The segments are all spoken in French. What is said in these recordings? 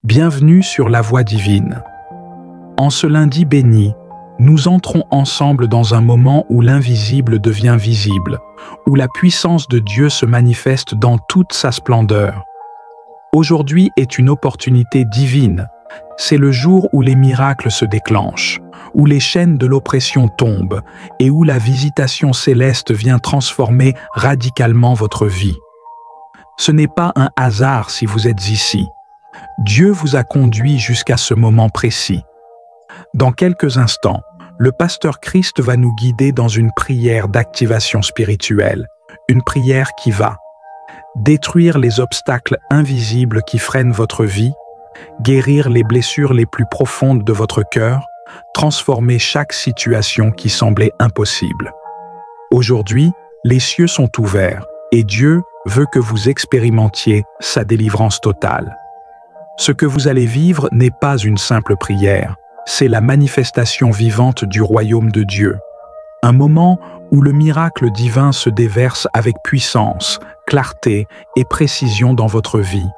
Bienvenue sur la Voie divine. En ce lundi béni, nous entrons ensemble dans un moment où l'invisible devient visible, où la puissance de Dieu se manifeste dans toute sa splendeur. Aujourd'hui est une opportunité divine. C'est le jour où les miracles se déclenchent, où les chaînes de l'oppression tombent et où la visitation céleste vient transformer radicalement votre vie. Ce n'est pas un hasard si vous êtes ici. Dieu vous a conduit jusqu'à ce moment précis. Dans quelques instants, le pasteur Christ va nous guider dans une prière d'activation spirituelle, une prière qui va détruire les obstacles invisibles qui freinent votre vie, guérir les blessures les plus profondes de votre cœur, transformer chaque situation qui semblait impossible. Aujourd'hui, les cieux sont ouverts et Dieu veut que vous expérimentiez sa délivrance totale. Ce que vous allez vivre n'est pas une simple prière, c'est la manifestation vivante du royaume de Dieu. Un moment où le miracle divin se déverse avec puissance, clarté et précision dans votre vie.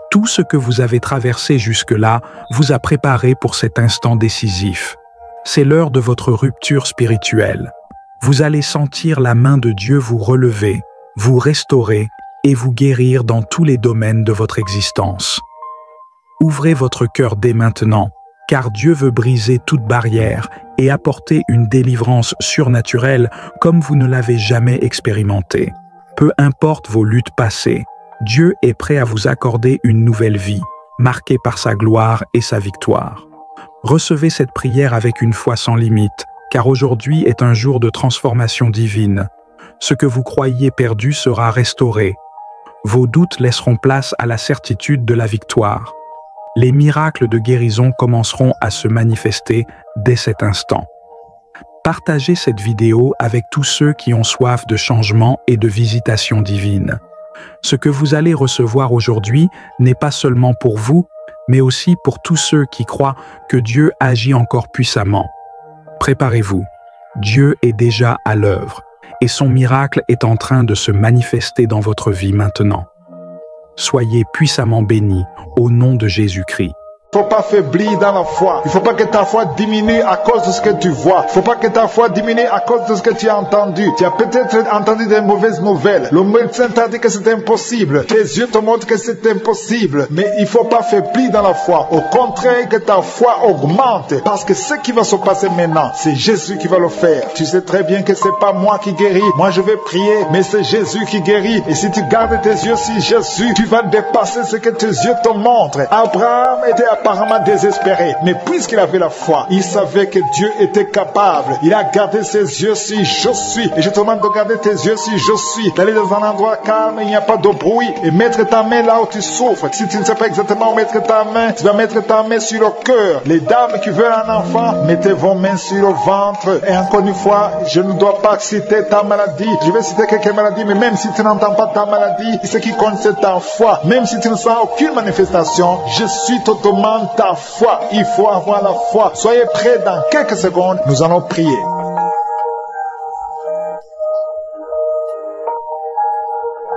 Tout ce que vous avez traversé jusque-là vous a préparé pour cet instant décisif. C'est l'heure de votre rupture spirituelle. Vous allez sentir la main de Dieu vous relever, vous restaurer et vous guérir dans tous les domaines de votre existence. Ouvrez votre cœur dès maintenant, car Dieu veut briser toute barrière et apporter une délivrance surnaturelle comme vous ne l'avez jamais expérimenté. Peu importe vos luttes passées, Dieu est prêt à vous accorder une nouvelle vie, marquée par sa gloire et sa victoire. Recevez cette prière avec une foi sans limite, car aujourd'hui est un jour de transformation divine. Ce que vous croyiez perdu sera restauré. Vos doutes laisseront place à la certitude de la victoire. Les miracles de guérison commenceront à se manifester dès cet instant. Partagez cette vidéo avec tous ceux qui ont soif de changement et de visitation divine. Ce que vous allez recevoir aujourd'hui n'est pas seulement pour vous, mais aussi pour tous ceux qui croient que Dieu agit encore puissamment. Préparez-vous, Dieu est déjà à l'œuvre et son miracle est en train de se manifester dans votre vie maintenant. Soyez puissamment bénis au nom de Jésus-Christ. Il ne faut pas faiblir dans la foi. Il ne faut pas que ta foi diminue à cause de ce que tu vois. Il ne faut pas que ta foi diminue à cause de ce que tu as entendu. Tu as peut-être entendu des mauvaises nouvelles. Le médecin t'a dit que c'est impossible. Tes yeux te montrent que c'est impossible. Mais il ne faut pas faiblir dans la foi. Au contraire, que ta foi augmente. Parce que ce qui va se passer maintenant, c'est Jésus qui va le faire. Tu sais très bien que ce n'est pas moi qui guéris. Moi, je vais prier, mais c'est Jésus qui guérit. Et si tu gardes tes yeux sur Jésus, tu vas dépasser ce que tes yeux te montrent. Abraham était apparemment désespéré, mais puisqu'il avait la foi, il savait que Dieu était capable. Il a gardé ses yeux sur je suis. Et je te demande de garder tes yeux sur je suis, d'aller dans un endroit calme, il n'y a pas de bruit, et mettre ta main là où tu souffres. Si tu ne sais pas exactement où mettre ta main, tu vas mettre ta main sur le cœur. Les dames qui veulent un enfant, mettez vos mains sur le ventre. Et encore une fois, je ne dois pas citer ta maladie. Je vais citer quelques maladies, mais même si tu n'entends pas ta maladie, ce qui compte c'est ta foi. Même si tu ne sens aucune manifestation, je suis totalement ta foi. Il faut avoir la foi. Soyez prêts, dans quelques secondes, nous allons prier.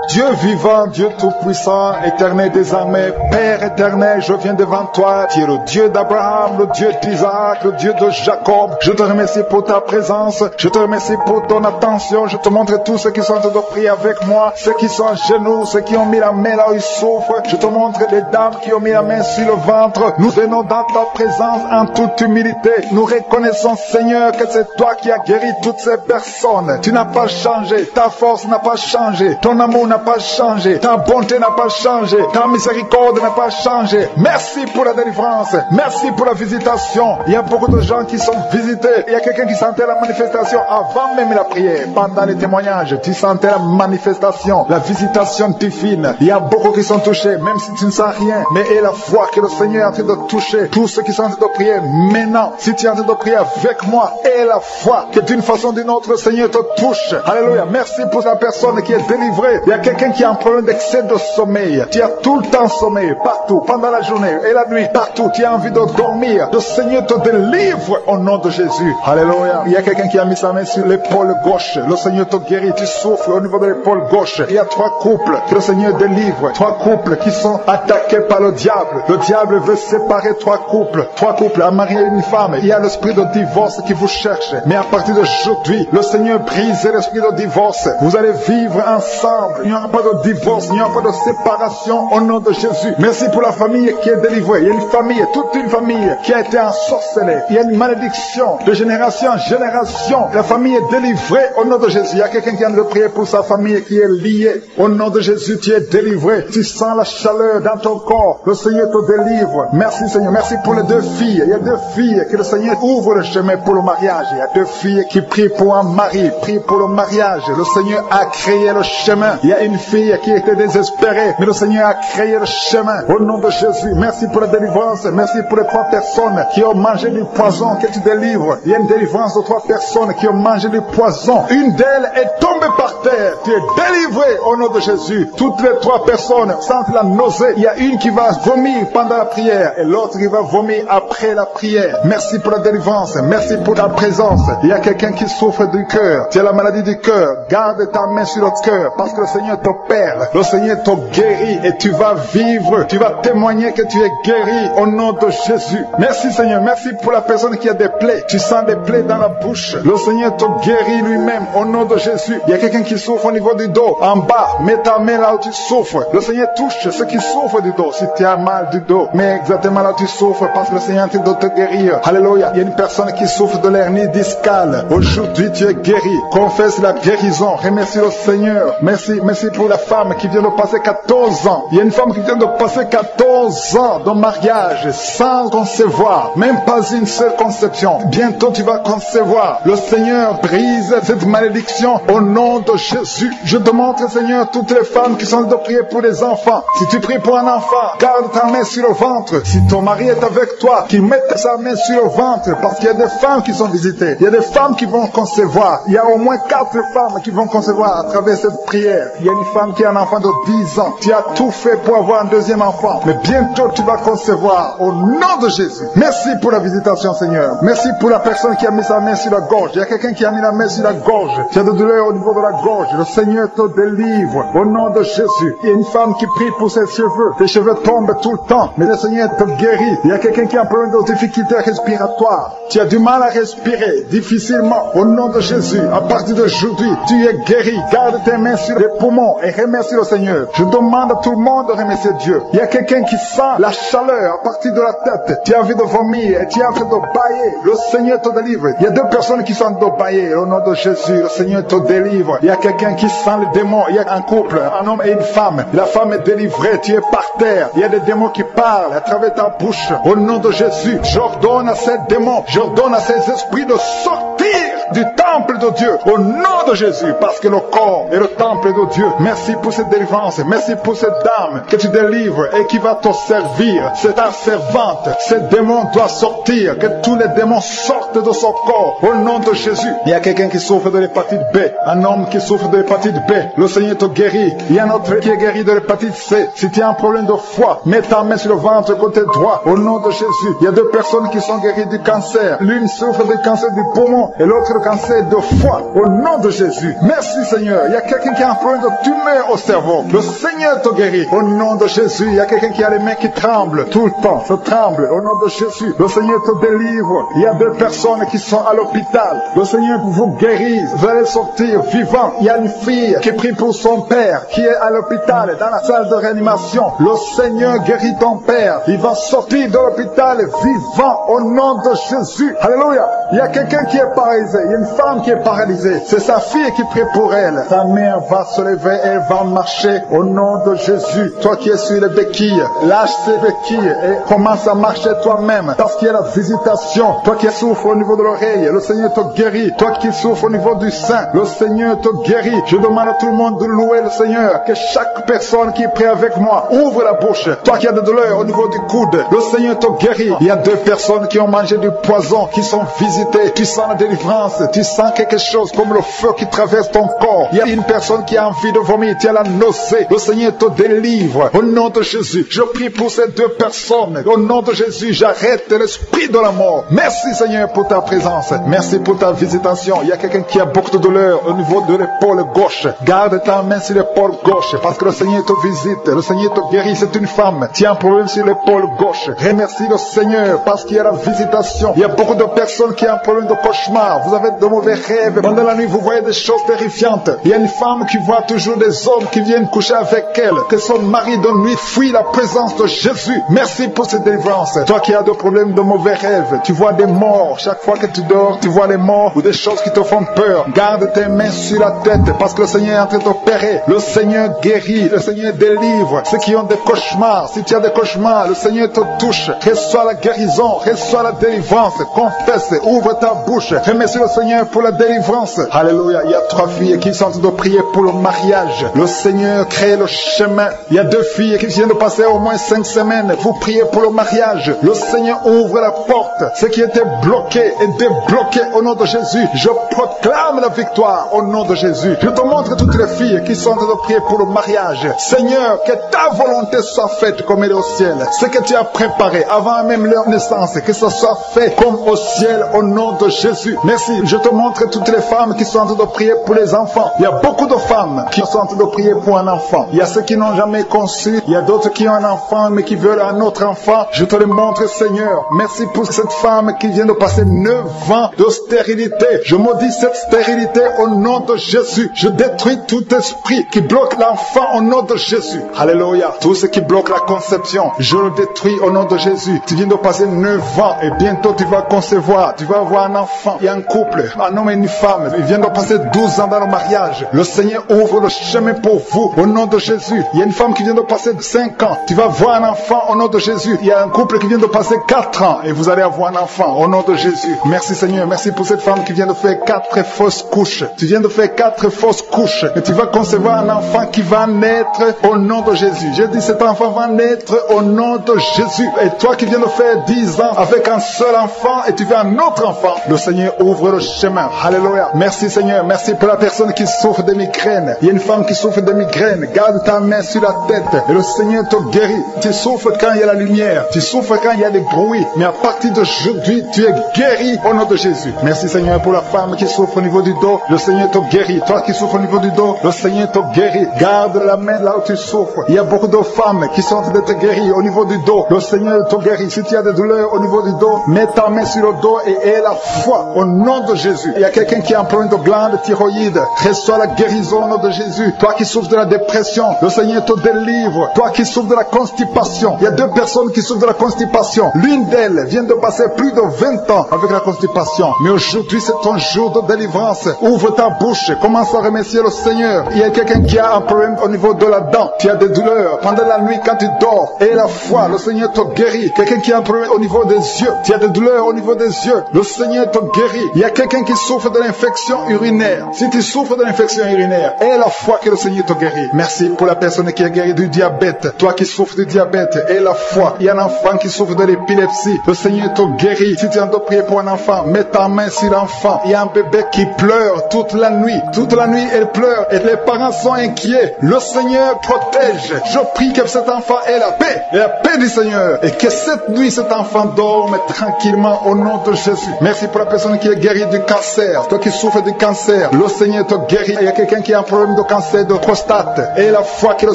Dieu vivant, Dieu tout-puissant, éternel des armées, Père éternel, je viens devant toi. Tu es le Dieu d'Abraham, le Dieu d'Isaac, le Dieu de Jacob. Je te remercie pour ta présence. Je te remercie pour ton attention. Je te montre tous ceux qui sont en train de prier avec moi, ceux qui sont à genoux, ceux qui ont mis la main là où ils souffrent. Je te montre les dames qui ont mis la main sur le ventre. Nous venons dans ta présence en toute humilité. Nous reconnaissons, Seigneur, que c'est toi qui as guéri toutes ces personnes. Tu n'as pas changé. Ta force n'a pas changé. Ton amour n'a pas changé, ta bonté n'a pas changé, ta miséricorde n'a pas changé. Merci pour la délivrance, merci pour la visitation. Il y a beaucoup de gens qui sont visités. Il y a quelqu'un qui sentait la manifestation avant même la prière. Pendant les témoignages, tu sentais la manifestation, la visitation divine. Il y a beaucoup qui sont touchés, même si tu ne sens rien. Mais aie la foi que le Seigneur est en train de toucher tous ceux qui sont en train de prier maintenant. Si tu es en train de prier avec moi, aie la foi que d'une façon ou d'une autre, le Seigneur te touche. Alléluia. Merci pour la personne qui est délivrée. Il y a quelqu'un qui a un problème d'excès de sommeil. Tu as tout le temps sommeil, partout, pendant la journée et la nuit, partout. Tu as envie de dormir. Le Seigneur te délivre au nom de Jésus. Alléluia. Il y a quelqu'un qui a mis sa main sur l'épaule gauche. Le Seigneur te guérit. Tu souffres au niveau de l'épaule gauche. Il y a 3 couples que le Seigneur délivre. 3 couples qui sont attaqués par le diable. Le diable veut séparer 3 couples. 3 couples, un mari et une femme. Il y a l'esprit de divorce qui vous cherche. Mais à partir d'aujourd'hui, le Seigneur brise l'esprit de divorce. Vous allez vivre ensemble. Il n'y aura pas de divorce. Il n'y aura pas de séparation au nom de Jésus. Merci pour la famille qui est délivrée. Il y a une famille, toute une famille qui a été ensorcelée. Il y a une malédiction de génération en génération. La famille est délivrée au nom de Jésus. Il y a quelqu'un qui vient de prier pour sa famille qui est liée. Au nom de Jésus, tu es délivré. Tu sens la chaleur dans ton corps. Le Seigneur te délivre. Merci Seigneur. Merci pour les 2 filles. Il y a 2 filles que le Seigneur ouvre le chemin pour le mariage. Il y a 2 filles qui prient pour un mari, prient pour le mariage. Le Seigneur a créé le chemin. Il y a une fille qui était désespérée, mais le Seigneur a créé le chemin. Au nom de Jésus, merci pour la délivrance. Merci pour les 3 personnes qui ont mangé du poison que tu délivres. Il y a une délivrance de 3 personnes qui ont mangé du poison. Une d'elles est tombée par terre. Tu es délivré au nom de Jésus. Toutes les 3 personnes sentent la nausée. Il y a une qui va vomir pendant la prière et l'autre qui va vomir après la prière. Merci pour la délivrance. Merci pour ta présence. Il y a quelqu'un qui souffre du cœur. Tu as la maladie du cœur. Garde ta main sur le cœur parce que le Seigneur t'opère. Le Seigneur te guérit et tu vas vivre. Tu vas témoigner que tu es guéri au nom de Jésus. Merci Seigneur. Merci pour la personne qui a des plaies. Tu sens des plaies dans la bouche. Le Seigneur te guérit lui-même au nom de Jésus. Il y a quelqu'un qui souffre au niveau du dos. En bas, mets ta main là où tu souffres. Le Seigneur touche ceux qui souffrent du dos. Si tu as mal du dos, mais exactement là où tu souffres parce que le Seigneur est en train de te guérir. Alléluia. Il y a une personne qui souffre de l'hernie discale. Aujourd'hui, tu es guéri. Confesse la guérison. Remercie le Seigneur. Merci pour la femme qui vient de passer 14 ans. Il y a une femme qui vient de passer 14 ans de mariage sans concevoir. Même pas une seule conception. Bientôt, tu vas concevoir. Le Seigneur brise cette malédiction au nom de Jésus. Je demande, Seigneur, toutes les femmes qui sont de prier pour les enfants. Si tu pries pour un enfant, garde ta main sur le ventre. Si ton mari est avec toi, qu'il mette sa main sur le ventre, parce qu'il y a des femmes qui sont visitées. Il y a des femmes qui vont concevoir. Il y a au moins 4 femmes qui vont concevoir à travers cette prière. Il y a une femme qui a un enfant de 10 ans. Tu as tout fait pour avoir un 2e enfant. Mais bientôt, tu vas concevoir au nom de Jésus. Merci pour la visitation, Seigneur. Merci pour la personne qui a mis sa main sur la gorge. Il y a quelqu'un qui a mis la main sur la gorge. Tu as de douleur au niveau de la gorge. Le Seigneur te délivre au nom de Jésus. Il y a une femme qui prie pour ses cheveux. Tes cheveux tombent tout le temps, mais le Seigneur te guérit. Il y a quelqu'un qui a un problème de difficulté respiratoire. Tu as du mal à respirer difficilement. Au nom de Jésus, à partir d'aujourd'hui, tu es guéri. Garde tes mains sur les poumons et remercie le Seigneur. Je demande à tout le monde de remercier Dieu. Il y a quelqu'un qui sent la chaleur à partir de la tête. Tu as envie de vomir et tu es en train de bailler. Le Seigneur te délivre. Il y a 2 personnes qui sont en train de bailler. Au nom de Jésus, le Seigneur te délivre. Il y a quelqu'un qui sent le démon. Il y a un couple, un homme et une femme. La femme est délivrée. Tu es par terre. Il y a des démons qui parlent à travers ta bouche. Au nom de Jésus, j'ordonne à ces démons, j'ordonne à ces esprits de sortir du temple de Dieu au nom de Jésus, parce que le corps est le temple de Dieu. Merci pour cette délivrance. Merci pour cette dame que tu délivres et qui va te servir. C'est ta servante. Ce démon doit sortir. Que tous les démons sortent de son corps au nom de Jésus. Il y a quelqu'un qui souffre de l'hépatite B. Un homme qui souffre de l'hépatite B. Le Seigneur te guérit. Il y a un autre qui est guéri de l'hépatite C. Si tu as un problème de foie, mets ta main sur le ventre côté droit au nom de Jésus. Il y a 2 personnes qui sont guéries du cancer. L'une souffre du cancer du poumon et l'autre le cancer de foie au nom de Jésus. Merci Seigneur. Il y a quelqu'un qui a un problème de tumeur au cerveau. Le Seigneur te guérit au nom de Jésus. Il y a quelqu'un qui a les mains qui tremblent tout le temps. Ça tremble au nom de Jésus. Le Seigneur te délivre. Il y a 2 personnes qui sont à l'hôpital. Le Seigneur vous guérit. Vous allez sortir vivant. Il y a une fille qui prie pour son père qui est à l'hôpital dans la salle de réanimation. Le Seigneur guérit ton père. Il va sortir de l'hôpital vivant au nom de Jésus. Alléluia. Il y a quelqu'un qui est paralysé. Il y a une femme qui est paralysée. C'est sa fille qui prie pour elle. Sa mère va se lever, elle va marcher au nom de Jésus. Toi qui es sur les béquilles, lâche ces béquilles et commence à marcher toi-même parce qu'il y a la visitation. Toi qui souffres au niveau de l'oreille, le Seigneur te guérit. Toi qui souffres au niveau du sein, le Seigneur te guérit. Je demande à tout le monde de louer le Seigneur. Que chaque personne qui prie avec moi ouvre la bouche. Toi qui as de douleur au niveau du coude, le Seigneur te guérit. Il y a 2 personnes qui ont mangé du poison, qui sont visitées, qui sont la délivrance. traverse, tu sens quelque chose comme le feu qui traverse ton corps. Il y a une personne qui a envie de vomir, tu as la nausée. Le Seigneur te délivre. Au nom de Jésus, je prie pour ces deux personnes. Au nom de Jésus, j'arrête l'esprit de la mort. Merci Seigneur pour ta présence. Merci pour ta visitation. Il y a quelqu'un qui a beaucoup de douleur au niveau de l'épaule gauche. Garde ta main sur l'épaule gauche parce que le Seigneur te visite. Le Seigneur te guérit. C'est une femme. Tu as un problème sur l'épaule gauche. Remercie le Seigneur parce qu'il y a la visitation. Il y a beaucoup de personnes qui ont un problème de cauchemar. Vous avez de mauvais rêves. Pendant la nuit, vous voyez des choses terrifiantes. Il y a une femme qui voit toujours des hommes qui viennent coucher avec elle. Que son mari de nuit fuit la présence de Jésus. Merci pour cette délivrance. Toi qui as des problèmes de mauvais rêves, tu vois des morts. Chaque fois que tu dors, tu vois les morts ou des choses qui te font peur. Garde tes mains sur la tête parce que le Seigneur est en train de t'opérer. Le Seigneur guérit. Le Seigneur délivre. Ceux qui ont des cauchemars, si tu as des cauchemars, le Seigneur te touche. Reçois la guérison. Reçois la délivrance. Confesse. Ouvre ta bouche. Remercie le Seigneur pour la délivrance. Alléluia. Il y a 3 filles qui sont en train de prier pour le mariage. Le Seigneur crée le chemin. Il y a 2 filles qui viennent de passer au moins 5 semaines. Vous priez pour le mariage. Le Seigneur ouvre la porte. Ce qui était bloqué est débloqué au nom de Jésus. Je proclame la victoire au nom de Jésus. Je te montre toutes les filles qui sont en train de prier pour le mariage. Seigneur, que ta volonté soit faite comme elle est au ciel. Ce que tu as préparé avant même leur naissance, que ce soit fait comme au ciel au nom de Jésus. Merci. Je te montre toutes les femmes qui sont en train de prier pour les enfants. Il y a beaucoup de femmes qui sont en train de prier pour un enfant. Il y a ceux qui n'ont jamais conçu. Il y a d'autres qui ont un enfant mais qui veulent un autre enfant. Je te le montre, Seigneur. Merci pour cette femme qui vient de passer 9 ans de stérilité. Je maudis cette stérilité au nom de Jésus. Je détruis tout esprit qui bloque l'enfant au nom de Jésus. Alléluia. Tout ce qui bloque la conception, je le détruis au nom de Jésus. Tu viens de passer 9 ans et bientôt tu vas concevoir. Tu vas avoir un enfant. Il y a un couple, un homme et une femme. Ils viennent de passer 12 ans dans le mariage. Le Seigneur ouvre le chemin pour vous au nom de Jésus. Il y a une femme qui vient de passer 5 ans. Tu vas voir un enfant au nom de Jésus. Il y a un couple qui vient de passer 4 ans et vous allez avoir un enfant au nom de Jésus. Merci Seigneur. Merci pour cette femme qui vient de faire 4 fausses couches. Tu viens de faire 4 fausses couches et tu vas concevoir un enfant qui va naître au nom de Jésus. J'ai dit cet enfant va naître au nom de Jésus. Et toi qui viens de faire 10 ans avec un seul enfant et tu veux un autre enfant, le Seigneur ouvre le chemin. Alléluia. Merci Seigneur. Merci pour la personne qui souffre de migraine. Il y a une femme qui souffre de migraine. Garde ta main sur la tête et le Seigneur te guérit. Tu souffres quand il y a la lumière. Tu souffres quand il y a des bruits. Mais à partir d'aujourd'hui, tu es guéri au nom de Jésus. Merci Seigneur pour la femme qui souffre au niveau du dos. Le Seigneur te guérit. Toi qui souffres au niveau du dos, le Seigneur te guérit. Garde la main là où tu souffres. Il y a beaucoup de femmes qui sont en train de te guérir au niveau du dos. Le Seigneur te guérit. Si tu as des douleurs au niveau du dos, mets ta main sur le dos et aie la foi au nom de Jésus. Il y a quelqu'un qui a un problème de glande thyroïde. Reçois la guérison au nom de Jésus. Toi qui souffres de la dépression, le Seigneur te délivre. Toi qui souffres de la constipation, il y a 2 personnes qui souffrent de la constipation. L'une d'elles vient de passer plus de 20 ans avec la constipation. Mais aujourd'hui, c'est ton jour de délivrance. Ouvre ta bouche. Commence à remercier le Seigneur. Il y a quelqu'un qui a un problème au niveau de la dent. Tu as des douleurs pendant la nuit quand tu dors. Et la foi, le Seigneur te guérit. Quelqu'un qui a un problème au niveau des yeux. Tu as des douleurs au niveau des yeux. Le Seigneur te guérit. Il y a quelqu'un qui souffre de l'infection urinaire. Si tu souffres de l'infection urinaire, aie la foi que le Seigneur te guérit. Merci pour la personne qui est guérie du diabète. Toi qui souffres du diabète, aie la foi. Il y a un enfant qui souffre de l'épilepsie. Le Seigneur te guérit. Si tu es en train de prier pour un enfant, mets ta main sur l'enfant. Il y a un bébé qui pleure toute la nuit. Toute la nuit, elle pleure et les parents sont inquiets. Le Seigneur protège. Je prie que cet enfant ait la paix du Seigneur. Et que cette nuit, cet enfant dorme tranquillement au nom de Jésus. Merci pour la personne qui est guérie du cancer. Toi qui souffres du cancer, le Seigneur te guérit. Il y a quelqu'un qui a un problème de cancer de prostate. Et la foi que le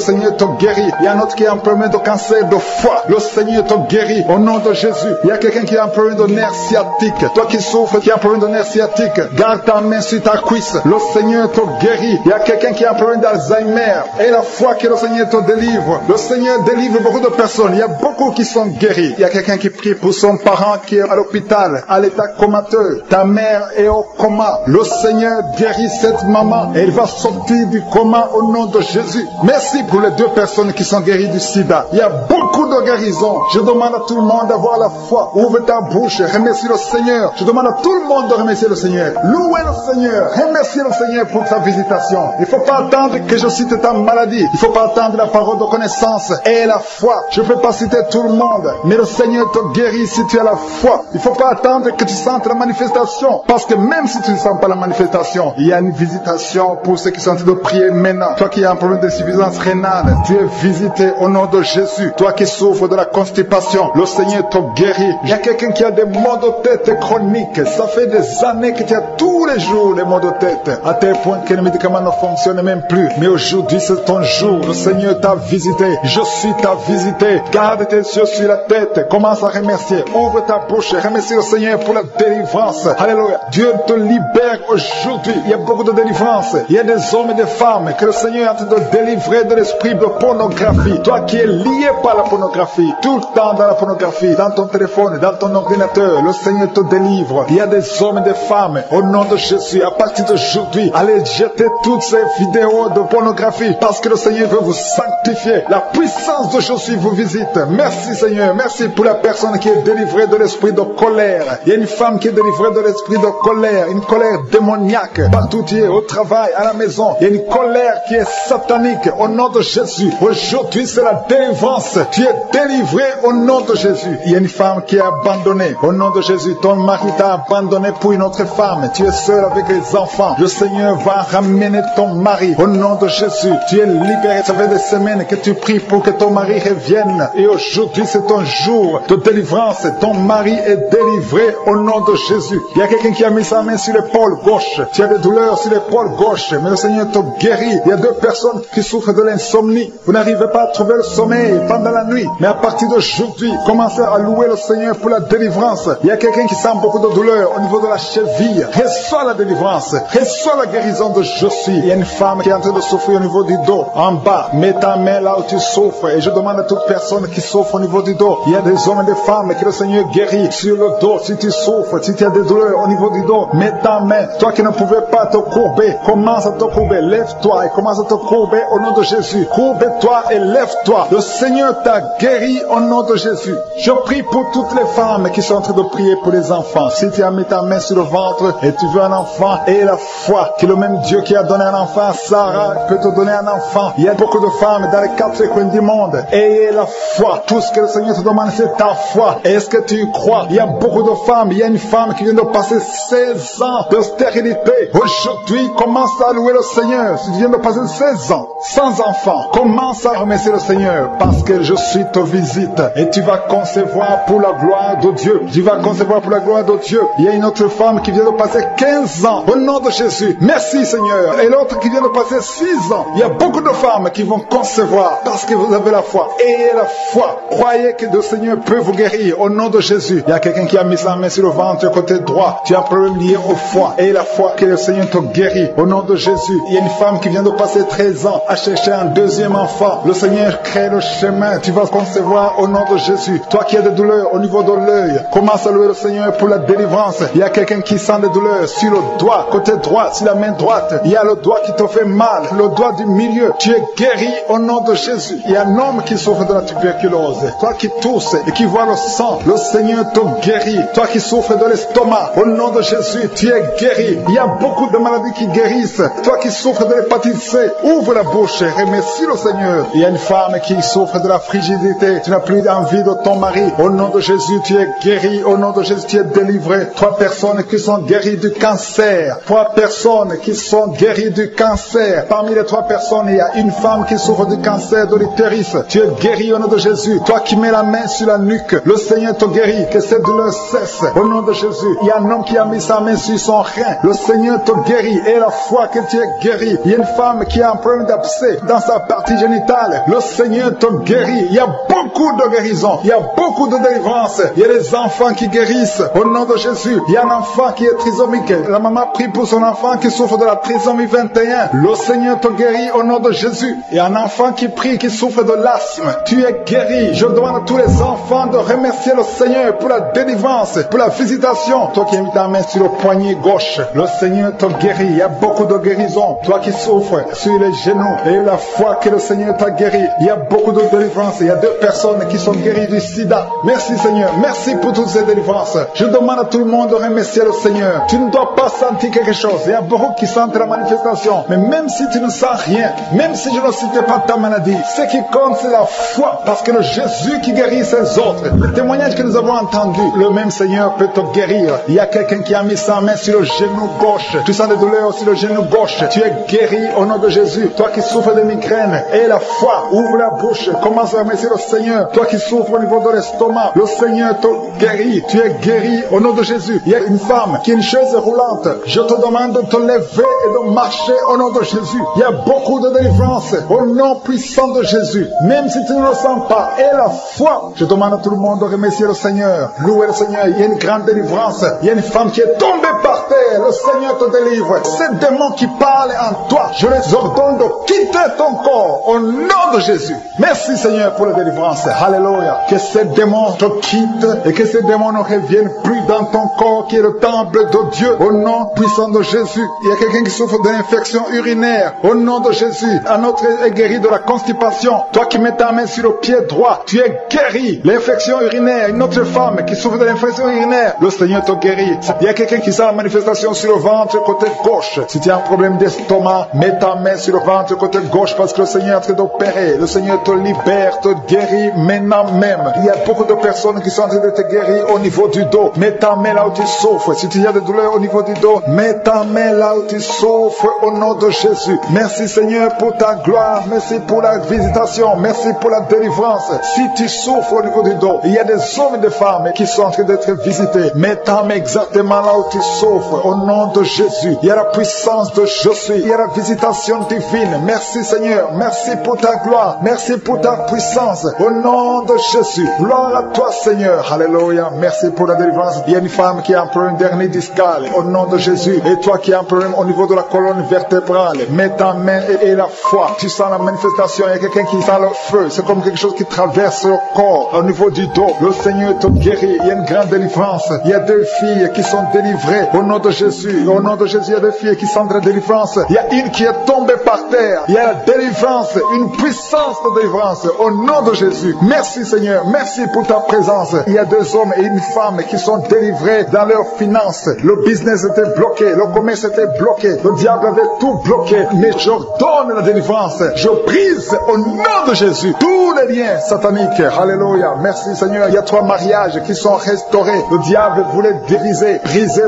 Seigneur te guérit. Il y a un autre qui a un problème de cancer de foie. Le Seigneur te guérit au nom de Jésus. Il y a quelqu'un qui a un problème de nerf sciatique. Toi qui souffres, qui a un problème de nerf sciatique, garde ta main sur ta cuisse. Le Seigneur te guérit. Il y a quelqu'un qui a un problème d'Alzheimer. Et la foi que le Seigneur te délivre. Le Seigneur délivre beaucoup de personnes. Il y a beaucoup qui sont guéris. Il y a quelqu'un qui prie pour son parent qui est à l'hôpital, à l'état comateux. Ta mère est au coma. Le Seigneur guérit cette maman. Et elle va sortir du coma au nom de Jésus. Merci pour les 2 personnes qui sont guéries du sida. Il y a beaucoup de guérisons. Je demande à tout le monde d'avoir la foi. Ouvre ta bouche. Remercie le Seigneur. Je demande à tout le monde de remercier le Seigneur. Louez le Seigneur. Remerciez le Seigneur pour ta visitation. Il ne faut pas attendre que je cite ta maladie. Il ne faut pas attendre la parole de connaissance et la foi. Je ne peux pas citer tout le monde, mais le Seigneur te guérit si tu as la foi. Il ne faut pas attendre que tu sentes la manifestation. Parce que même si tu ne sens pas la manifestation, il y a une visitation pour ceux qui sont en train de prier maintenant. Toi qui as un problème d'insuffisance rénale, tu es visité au nom de Jésus. Toi qui souffres de la constipation, le Seigneur te guérit. Il y a quelqu'un qui a des maux de tête chroniques. Ça fait des années que tu as tous les jours des maux de tête, à tel point que les médicaments ne fonctionnent même plus. Mais aujourd'hui, c'est ton jour. Le Seigneur t'a visité. Je suis ta visité. Garde tes yeux sur la tête. Commence à remercier. Ouvre ta bouche. Remercie le Seigneur pour la délivrance. Alléluia. Dieu te libère aujourd'hui. Il y a beaucoup de délivrance. Il y a des hommes et des femmes que le Seigneur est en train de délivrer de l'esprit de pornographie. Toi qui es lié par la pornographie, tout le temps dans la pornographie, dans ton téléphone, dans ton ordinateur, le Seigneur te délivre. Il y a des hommes et des femmes, au nom de Jésus, à partir d'aujourd'hui, allez jeter toutes ces vidéos de pornographie parce que le Seigneur veut vous sanctifier. La puissance de Jésus vous visite. Merci Seigneur. Merci pour la personne qui est délivrée de l'esprit de colère. Il y a une femme qui est délivrée de l'esprit de colère, une colère démoniaque. Partout tu es, au travail, à la maison, il y a une colère qui est satanique. Au nom de Jésus, aujourd'hui c'est la délivrance. Tu es délivré au nom de Jésus. Il y a une femme qui est abandonnée. Au nom de Jésus, ton mari t'a abandonné pour une autre femme. Tu es seul avec les enfants. Le Seigneur va ramener ton mari. Au nom de Jésus, tu es libéré. Ça fait des semaines que tu pries pour que ton mari revienne. Et aujourd'hui, c'est ton jour de délivrance. Ton mari est délivré au nom de Jésus. Il y a quelqu'un qui a mis sa main sur l'épaule gauche. Tu as des douleurs sur l'épaule gauche, mais le Seigneur te guérit. Il y a deux personnes qui souffrent de l'insomnie. Vous n'arrivez pas à trouver le sommeil pendant la nuit. Mais à partir d'aujourd'hui, commencez à louer le Seigneur pour la délivrance. Il y a quelqu'un qui sent beaucoup de douleur au niveau de la cheville. Reçois la délivrance. Reçois la guérison de Jésus. Il y a une femme qui est en train de souffrir au niveau du dos, en bas. Mets ta main là où tu souffres. Et je demande à toute personne qui souffre au niveau du dos. Il y a des hommes et des femmes que le Seigneur guérit sur le dos. Si tu souffres, si tu as des douleurs au niveau du dos, mets ta main. Toi qui ne pouvais pas te courber, commence à te courber. Lève-toi et commence à te courber au nom de Jésus. Courbe-toi et lève-toi. Le Seigneur t'a guéri au nom de Jésus. Je prie pour toutes les femmes qui sont en train de prier pour les enfants. Si tu as mis ta main sur le ventre et tu veux un enfant, aie la foi que le même Dieu qui a donné un enfant à Sarah peut te donner un enfant. Il y a beaucoup de femmes dans les quatre coins du monde. Ayez la foi. Tout ce que le Seigneur te demande, c'est ta foi. Est-ce que tu y crois? Il y a beaucoup de femmes. Il y a une femme qui vient de passer 16 ans de stérilité. Aujourd'hui, commence à louer le Seigneur. Si tu viens de passer 16 ans sans enfant, commence à remercier le Seigneur parce que je suis te visite et tu vas concevoir pour la gloire de Dieu. Tu vas concevoir pour la gloire de Dieu. Il y a une autre femme qui vient de passer 15 ans au nom de Jésus. Merci Seigneur. Et l'autre qui vient de passer 6 ans. Il y a beaucoup de femmes qui vont concevoir parce que vous avez la foi. Ayez la foi. Croyez que le Seigneur peut vous guérir au nom de Jésus. Il y a quelqu'un qui a mis sa main sur le ventre côté droit. Tu as un problème lié au foie. Ayez la foi que le Seigneur te guérit au nom de Jésus. Il y a une femme qui vient de passer 13 ans à chercher un deuxième enfant. Le Seigneur crée le chemin. Tu vas concevoir au nom de Jésus. Toi qui as des douleurs au niveau de l'œil, commence à louer le Seigneur pour la délivrance. Il y a quelqu'un qui sent des douleurs sur le doigt, côté droit, sur la main droite. Il y a le doigt qui te fait mal, le doigt du milieu. Tu es guéri au nom de Jésus. Il y a un homme qui souffre de la tuberculose. Toi qui tousses et qui vois le sang, le Seigneur te guérit. Toi qui souffres de l'estomac, au nom de Jésus, tu es guéri. Il y a beaucoup de maladies qui guérissent. Toi qui souffres de l'hépatite C, ouvre la bouche et remercie le Seigneur. Il y a une femme qui souffre de la frigidité. Tu n'as plus envie de ton mari. Au nom de Jésus, tu es guéri. Au nom de Jésus, tu es délivré. 3 personnes qui sont guéries du cancer. 3 personnes qui sont guéries du cancer. Parmi les 3 personnes, il y a une femme qui souffre du cancer de l'utérus. Tu es guéri au nom de Jésus. Toi qui mets la main sur la nuque, le Seigneur te guérit. Que cette douleur cesse. Au nom de Jésus. Il y a un homme qui a mis sa main sur son rein. Le Seigneur te guérit. Et la foi que tu es guéri. Il y a une femme qui a un problème d'abcès dans sa partie génitale. Le Seigneur te guérit. Il y a beaucoup de guérison. Il y a beaucoup de délivrance. Il y a des enfants qui guérissent. Au nom de Jésus. Il y a un enfant qui est trisomique. La maman prie pour son enfant qui souffre de la trisomie 21. Le Seigneur te guérit au nom de Jésus. Il y a un enfant qui prie, qui souffre de l'asthme. Tu es guéri. Je demande à tous les enfants de remercier le Seigneur pour la délivrance, pour la visitation. Toi qui as mis ta main sur le poignet gauche, le Seigneur te guérit. Il y a beaucoup de guérison. Toi qui souffres sur les genoux, et la foi que le Seigneur t'a guéri. Il y a beaucoup de délivrance. Il y a 2 personnes qui sont guéries du sida. Merci Seigneur. Merci pour toutes ces délivrances. Je demande à tout le monde de remercier le Seigneur. Tu ne dois pas sentir quelque chose. Il y a beaucoup qui sentent la manifestation. Mais même si tu ne sens rien, même si je ne citais pas ta maladie, ce qui compte c'est la foi. Parce que le Jésus qui guérit ses autres, le témoignage que nous avons entendu, le même Seigneur peut te guérir. Il y a quelqu'un quelqu'un qui a mis sa main sur le genou gauche. Tu sens des douleurs sur le genou gauche. Tu es guéri au nom de Jésus. Toi qui souffres de migraine, et la foi, ouvre la bouche. Commence à remercier le Seigneur. Toi qui souffres au niveau de l'estomac, le Seigneur te guérit. Tu es guéri au nom de Jésus. Il y a une femme qui a une chaise roulante. Je te demande de te lever et de marcher au nom de Jésus. Il y a beaucoup de délivrance au nom puissant de Jésus. Même si tu ne le sens pas, et la foi, je demande à tout le monde de remercier le Seigneur. Louer le Seigneur. Il y a une grande délivrance. Il y a une femme qui est tombée par terre. Le Seigneur te délivre. Ces démons qui parlent en toi, je les ordonne de quitter ton corps au nom de Jésus. Merci Seigneur pour la délivrance. Alléluia. Que ces démons te quittent et que ces démons ne reviennent plus dans ton corps qui est le temple de Dieu au nom puissant de Jésus. Il y a quelqu'un qui souffre d'une infection urinaire au nom de Jésus. Un autre est guéri de la constipation. Toi qui mets ta main sur le pied droit, tu es guéri. L'infection urinaire. Une autre femme qui souffre de l'infection urinaire, le Seigneur te guérit. Il y a quelqu'un qui sent la manifestation sur le ventre côté gauche. Si tu as un problème d'estomac, mets ta main sur le ventre côté gauche parce que le Seigneur est en train d'opérer. Le Seigneur te libère, te guérit maintenant même. Il y a beaucoup de personnes qui sont en train de te guérir au niveau du dos. Mets ta main là où tu souffres. Si tu as des douleurs au niveau du dos, mets ta main là où tu souffres au nom de Jésus. Merci Seigneur pour ta gloire. Merci pour la visitation. Merci pour la délivrance. Si tu souffres au niveau du dos, il y a des hommes et des femmes qui sont en train d'être visités. Mets ta main exactement là où tu souffres au nom de Jésus. Il y a la puissance de je suis. Il y a la visitation divine. Merci Seigneur. Merci pour ta gloire. Merci pour ta puissance. Au nom de Jésus. Gloire à toi Seigneur. Alléluia. Merci pour la délivrance. Il y a une femme qui a un problème d'hernie discale. Au nom de Jésus. Et toi qui as un problème au niveau de la colonne vertébrale. Mets ta main et la foi. Tu sens la manifestation. Il y a quelqu'un qui sent le feu. C'est comme quelque chose qui traverse le corps. Au niveau du dos. Le Seigneur te guérit. Il y a une grande délivrance. Il y a deux filles qui sont délivrées. Au nom de Jésus. Au nom de Jésus, il y a deux filles qui sont de la délivrance. Il y a une qui est tombée par terre. Il y a la délivrance. Une puissance de délivrance. Au nom de Jésus. Merci Seigneur. Merci pour ta présence. Il y a deux hommes et une femme qui sont délivrés dans leurs finances. Le business était bloqué. Le commerce était bloqué. Le diable avait tout bloqué. Mais j'ordonne la délivrance. Je brise au nom de Jésus tous les liens sataniques. Alléluia. Merci Seigneur. Il y a 3 mariages qui sont restaurés. Le diable voulait briser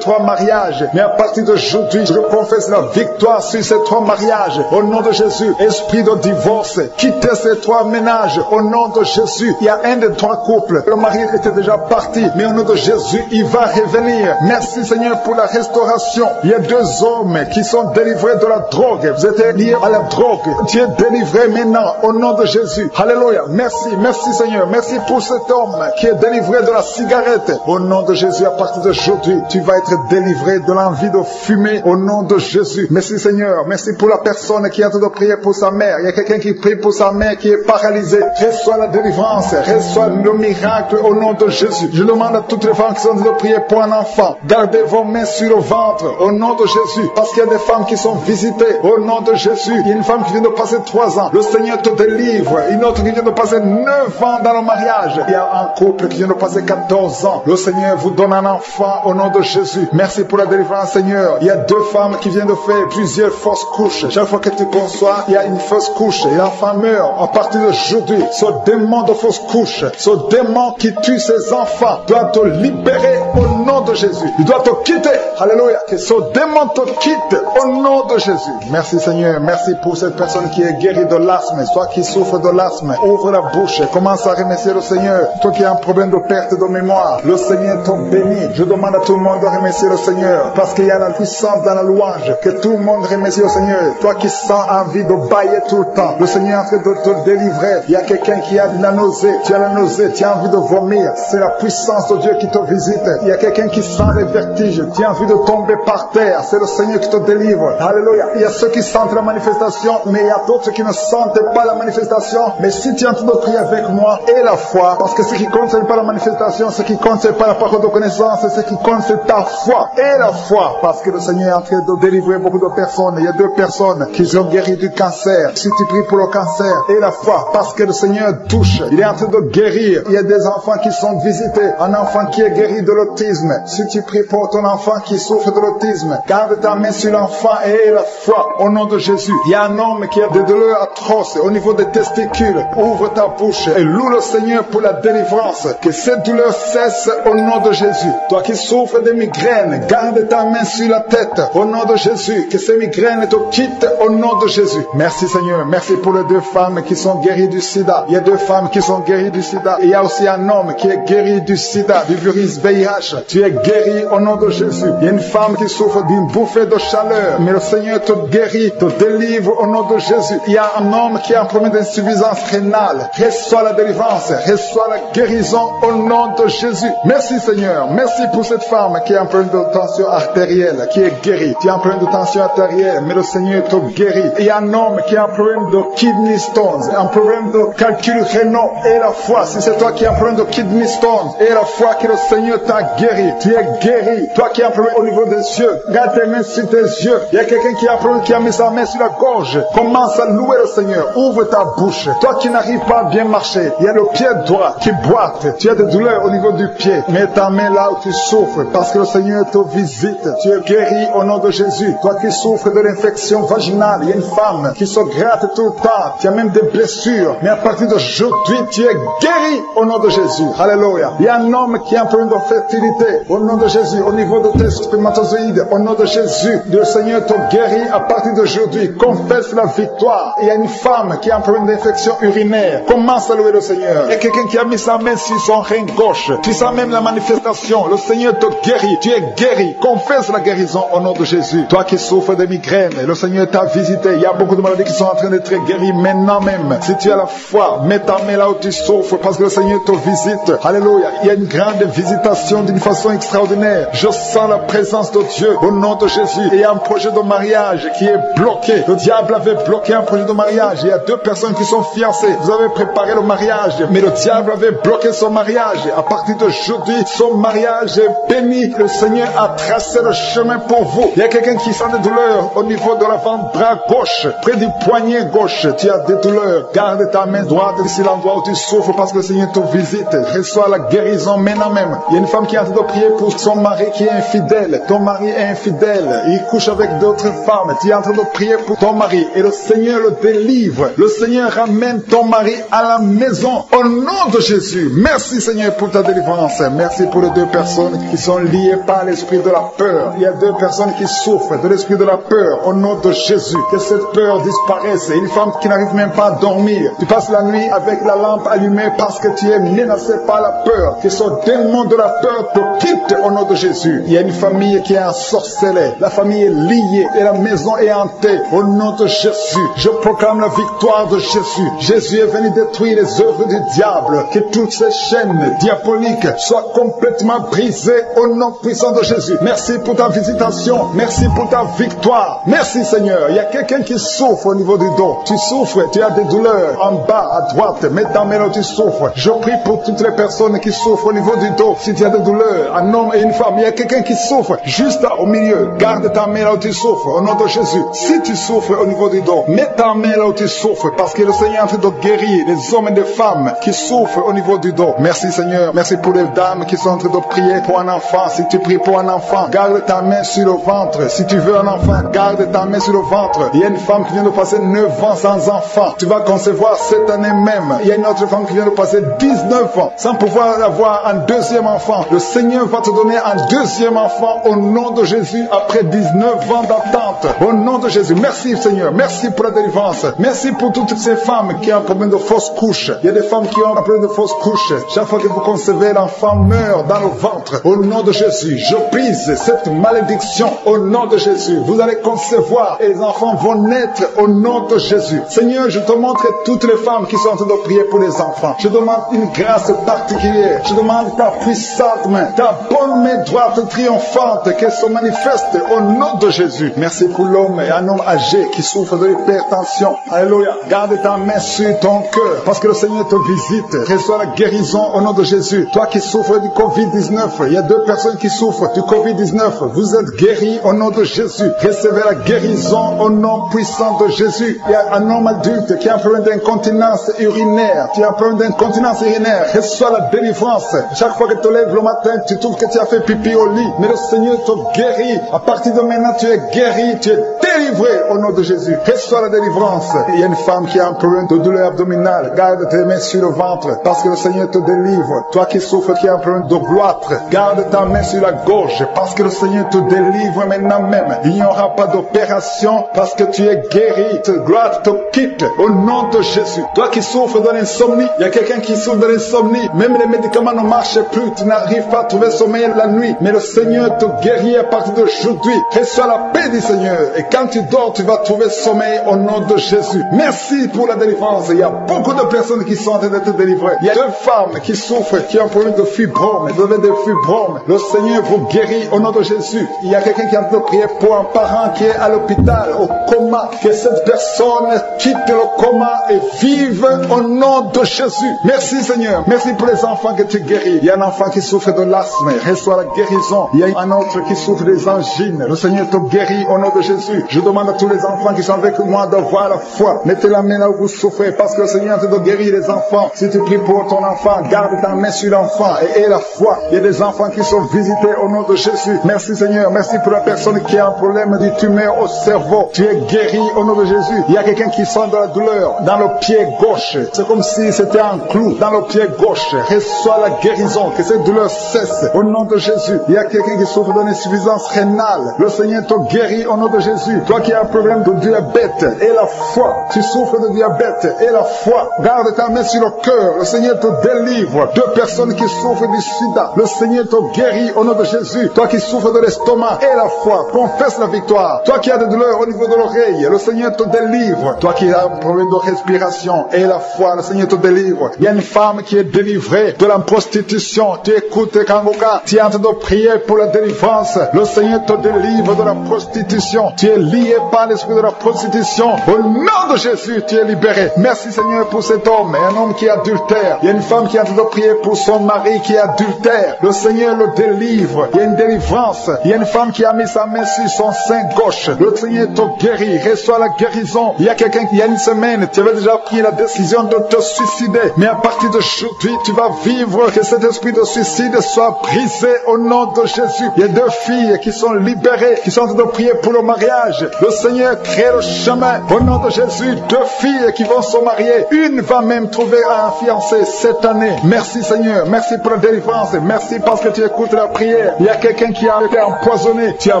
3 mariages. Mais à partir d'aujourd'hui, je confesse la victoire sur ces 3 mariages. Au nom de Jésus. Esprit de divorce. Quittez ces 3 ménages. Au nom de Jésus. Il y a un des 3 couples. Le mari était déjà parti. Mais au nom de Jésus, il va revenir. Merci Seigneur pour la restauration. Il y a 2 hommes qui sont délivrés de la drogue. Vous êtes liés à la drogue. Tu es délivré maintenant. Au nom de Jésus. Alléluia. Merci. Merci Seigneur. Merci pour cet homme qui est délivré de la cigarette. Au nom de Jésus, à partir d'aujourd'hui, tu vas être délivré de l'envie de fumer. Au nom de Jésus. Merci Seigneur. Merci pour la personne qui est en train de prier pour sa mère. Il y a quelqu'un qui prie pour sa mère qui est paralysée. Reçois la délivrance. Reçois le miracle au nom de Jésus. Je demande à toutes les femmes qui sont en train de prier pour un enfant. Gardez vos mains sur le ventre. Au nom de Jésus. Parce qu'il y a des femmes qui sont visitées. Au nom de Jésus. Il y a une femme qui vient de passer 3 ans. Le Seigneur te délivre. Une autre qui vient de passer 9 ans dans le mariage. Il y a un couple qui vient de passer 14 ans. Le Seigneur vous donne un enfant au nom de Jésus. Merci pour la délivrance, Seigneur. Il y a 2 femmes qui viennent de faire plusieurs fausses couches. Chaque fois que tu conçois, il y a une fausse couche et l'enfant meurt. À partir d'aujourd'hui, ce démon de fausse couche, ce démon qui tue ses enfants, doit te libérer au nom de Jésus. Il doit te quitter. Alléluia. Que ce démon te quitte au nom de Jésus. Merci, Seigneur. Merci pour cette personne qui est guérie de l'asthme. Toi qui souffres de l'asthme, ouvre la bouche. Commence à remercier le Seigneur. Toi qui as un problème de perte de mémoire, le Seigneur te bénit. Je demande à tout le monde de remercier le Seigneur. Parce qu'il y a la puissance dans la louange. Que tout le monde remercie le Seigneur. Toi qui sens envie de bailler tout le temps, le Seigneur est en train de te délivrer. Il y a quelqu'un qui a de la nausée. Tu as la nausée, tu as envie de vomir. C'est la puissance de Dieu qui te visite. Il y a quelqu'un qui sent les vertiges. Tu as envie de tomber par terre. C'est le Seigneur qui te délivre. Alléluia. Il y a ceux qui sentent la manifestation, mais il y a d'autres qui ne sentent pas la manifestation. Mais si tu es en train de prier avec moi, et la foi, parce que ce qui compte, ce n'est pas la manifestation, ce qui compte, ce n'est pas la parole de connaissance, ce qui compte, c'est ta foi. Et la foi, parce que le Seigneur est en train de délivrer beaucoup de personnes. Il y a 2 personnes qui sont guéries du cancer. Si tu pries pour le cancer, et la foi, parce que le Seigneur touche, il est en train de guérir. Il y a des enfants qui sont visités. Un enfant qui est guéri de l'autisme. Si tu pries pour ton enfant qui souffre de l'autisme, garde ta main sur l'enfant et la foi. Au nom de Jésus, Jésus. Il y a un homme qui a des douleurs atroces au niveau des testicules. Ouvre ta bouche et loue le Seigneur pour la délivrance. Que cette douleur cesse au nom de Jésus. Toi qui souffres de migraines, garde ta main sur la tête au nom de Jésus. Que ces migraines te quittent au nom de Jésus. Merci Seigneur. Merci pour les 2 femmes qui sont guéries du sida. Il y a 2 femmes qui sont guéries du sida. Et il y a aussi un homme qui est guéri du sida, du virus VIH. Tu es guéri au nom de Jésus. Il y a une femme qui souffre d'une bouffée de chaleur. Mais le Seigneur te guérit, te délivre au nom de Jésus. Il y a un homme qui a un problème d'insuffisance rénale. Reçois la délivrance. Reçois la guérison au nom de Jésus. Merci Seigneur. Merci pour cette femme qui a un problème de tension artérielle, qui est guérie. Tu as un problème de tension artérielle, mais le Seigneur te guérit. Et il y a un homme qui a un problème de kidney stones, un problème de calcul rénal. Et la foi, si c'est toi qui as un problème de kidney stones, et la foi que le Seigneur t'a guéri. Tu es guéri. Toi qui as un problème au niveau des yeux, garde tes mains sur tes yeux. Il y a quelqu'un qui a un problème, qui a mis sa main sur la gorge. Commence à louer le Seigneur. Ouvre ta bouche. Toi qui n'arrives pas à bien marcher, il y a le pied droit qui boite. Tu as des douleurs au niveau du pied. Mets ta main là où tu souffres, parce que le Seigneur te visite. Tu es guéri au nom de Jésus. Toi qui souffres de l'infection vaginale, il y a une femme qui se gratte tout le temps. Tu as même des blessures. Mais à partir d'aujourd'hui, tu es guéri au nom de Jésus. Alléluia. Il y a un homme qui a un problème de fertilité. Au nom de Jésus, au niveau de tes spermatozoïdes, au nom de Jésus, le Seigneur te guérit à partir d'aujourd'hui. Confesse la victoire. Il y a une femme qui a un problème d'infection urinaire. Commence à louer le Seigneur. Il y a quelqu'un qui a mis sa main sur son rein gauche. Tu sens même la manifestation. Le Seigneur te guérit. Tu es guéri. Confesse la guérison au nom de Jésus. Toi qui souffres de migraines, le Seigneur t'a visité. Il y a beaucoup de maladies qui sont en train d'être guéries maintenant même. Si tu as la foi, mets ta main là où tu souffres, parce que le Seigneur te visite. Alléluia. Il y a une grande visitation d'une façon extraordinaire. Je sens la présence de Dieu au nom de Jésus. Et il y a un projet de mariage qui est bloqué. Le diable avait bloqué un projet de mariage. Il y a 2 personnes qui sont fiancées. Vous avez préparé le mariage, mais le diable avait bloqué son mariage. À partir d'aujourd'hui, son mariage est béni. Le Seigneur a tracé le chemin pour vous. Il y a quelqu'un qui sent des douleurs au niveau de l'avant-bras gauche, près du poignet gauche. Tu as des douleurs. Garde ta main droite ici l'endroit où tu souffres, parce que le Seigneur te visite. Reçois la guérison maintenant même. Il y a une femme qui est en train de prier pour son mari qui est infidèle. Ton mari est infidèle. Il couche avec d'autres femmes. Tu es en train de prier pour ton mari et le Seigneur le délivre. Le Seigneur ramène ton mari à la maison au nom de Jésus. Merci Seigneur pour ta délivrance. Merci pour les 2 personnes qui sont liées par l'esprit de la peur. Il y a 2 personnes qui souffrent de l'esprit de la peur au nom de Jésus. Que cette peur disparaisse. Une femme qui n'arrive même pas à dormir. Tu passes la nuit avec la lampe allumée parce que tu es menacé par la peur. Que ce démon de la peur te quitte au nom de Jésus. Il y a une famille qui est ensorcelée. La famille est liée et la maison est hantée au nom de Jésus. Je proclame la victoire de Jésus. Jésus est venu détruire les œuvres du diable. Que toutes ces chaînes diaboliques soient complètement brisées au nom puissant de Jésus. Merci pour ta visitation. Merci pour ta victoire. Merci Seigneur. Il y a quelqu'un qui souffre au niveau du dos. Tu souffres, tu as des douleurs en bas à droite. Mets ta main là où tu souffres. Je prie pour toutes les personnes qui souffrent au niveau du dos. Si tu as des douleurs, un homme et une femme, il y a quelqu'un qui souffre juste au milieu. Garde ta main là où tu souffres au nom de Jésus. Si tu souffres au niveau du dos, mets ta main là où tu souffres, parce que le Seigneur est en train de guérir les hommes et les femmes qui souffrent au niveau du dos. Merci Seigneur. Merci pour les dames qui sont en train de prier pour un enfant. Si tu pries pour un enfant, garde ta main sur le ventre. Si tu veux un enfant, garde ta main sur le ventre. Il y a une femme qui vient de passer 9 ans sans enfant. Tu vas concevoir cette année même. Il y a une autre femme qui vient de passer 19 ans sans pouvoir avoir un 2e enfant. Le Seigneur va te donner un 2e enfant au nom de Jésus après 19 ans d'attente. Au nom de Jésus. Merci Seigneur. Merci pour la délivrance. Merci pour toutes ces femmes qui ont un problème de fausse couche. Il y a des femmes qui ont un problème de fausse couche. Chaque fois que vous concevez, l'enfant meurt dans le ventre. Au nom de Jésus, je brise cette malédiction au nom de Jésus. Vous allez concevoir et les enfants vont naître au nom de Jésus. Seigneur, je te montre toutes les femmes qui sont en train de prier pour les enfants. Je demande une grâce particulière. Je demande ta puissante main, ta bonne main droite triomphante qu'elle se manifeste au nom de Jésus. Merci pour l'homme et un homme âgé qui souffre de l'hypertension. Alléluia. Garde ta main sur ton cœur parce que le Seigneur te visite. Reçois la guérison au nom de Jésus. Toi qui souffres du Covid-19, il y a 2 personnes qui souffrent du Covid-19. Vous êtes guéris au nom de Jésus. Recevez la guérison au nom puissant de Jésus. Il y a un homme adulte qui a un problème d'incontinence urinaire. Tu as un problème d'incontinence urinaire. Reçois la délivrance. Chaque fois que tu te lèves le matin, tu trouves que tu as fait pipi au lit. Mais le Seigneur te guérit. À partir de maintenant, tu es guéri. Tu es délivré au nom de Jésus. Reçois la délivrance. Il y a une femme qui a un problème de douleur abdominale. Garde tes mains sur le ventre parce que le Seigneur te délivre. Toi qui souffres, qui a un problème de gloître, garde ta main sur la gorge parce que le Seigneur te délivre maintenant même. Il n'y aura pas d'opération parce que tu es guéri. Te gloire te quitte au nom de Jésus. Toi qui souffres de l'insomnie, il y a quelqu'un qui souffre de l'insomnie. Même les médicaments ne marchent plus. Tu n'arrives pas à trouver sommeil la nuit. Mais le Seigneur te guérit à partir d'aujourd'hui. Reçois la paix du Seigneur. Et quand tu dors, tu vas trouver sommeil au nom de Jésus. Merci pour la délivrance. Il y a beaucoup de personnes qui sont en train d'être délivrées. Il y a 2 femmes qui souffrent, qui ont un problème de fibrome. Vous avez des fibromes. Le Seigneur vous guérit au nom de Jésus. Il y a quelqu'un qui est en train de prier pour un parent qui est à l'hôpital, au coma. Que cette personne quitte le coma et vive au nom de Jésus. Merci Seigneur. Merci pour les enfants que tu guéris. Il y a un enfant qui souffre de l'asthme. Reçois la guérison. Il y a un autre qui souffre des angines. Le Seigneur te guérit au nom de Jésus. Je demande à tous les enfants qui sont avec moi d'avoir la foi. Mettez la main là où vous souffrez parce que le Seigneur te guérit les enfants. Si tu pries pour ton enfant, garde ta main sur l'enfant et aie la foi. Il y a des enfants qui sont visités au nom de Jésus. Merci Seigneur. Merci pour la personne qui a un problème de tumeur au cerveau. Tu es guéri au nom de Jésus. Il y a quelqu'un qui sent de la douleur dans le pied gauche. C'est comme si c'était un clou dans le pied gauche. Reçois la guérison. Que cette douleur cesse au nom de Jésus. Il y a quelqu'un qui souffre d'une insuffisance rénale. Le Seigneur te guérit au nom de Jésus. Toi qui as un problème de diabète et la foi. Tu souffres de diabète et la foi. Garde ta main sur le cœur. Le Seigneur te délivre. 2 personnes qui souffrent du sida. Le Seigneur te guérit au nom de Jésus. Toi qui souffres de l'estomac et la foi. Confesse la victoire. Toi qui as des douleurs au niveau de l'oreille. Le Seigneur te délivre. Toi qui as un problème de respiration et la foi. Le Seigneur te délivre. Il y a une femme qui est délivrée de la prostitution. Tu écoutes Kangoka. Tu es en train de prier pour la délivrance. Le Seigneur te délivre de la prostitution. Tu es lié par l'esprit de la prostitution. Au nom de Jésus, tu es libéré. Merci Seigneur pour cet homme. Et un homme qui est adultère. Il y a une femme qui est en train de prier pour son mari qui est adultère. Le Seigneur le délivre. Il y a une délivrance. Il y a une femme qui a mis sa main sur son sein gauche. Le Seigneur te guérit. Reçois la guérison. Il y a quelqu'un qui, il y a une semaine, tu avais déjà pris la décision de te suicider. Mais à partir d'aujourd'hui, tu vas vivre que cet esprit de suicide soit brisé au nom de Jésus. Il y a 2 filles qui sont libérées, qui sont en train de prier pour le mariage. Le Seigneur crée le chemin. Au nom de Jésus, 2 filles qui vont se marier. Une va même trouver un fiancé cette année. Merci Seigneur. Merci pour la délivrance. Merci parce que tu écoutes la prière. Il y a quelqu'un qui a été empoisonné. Tu as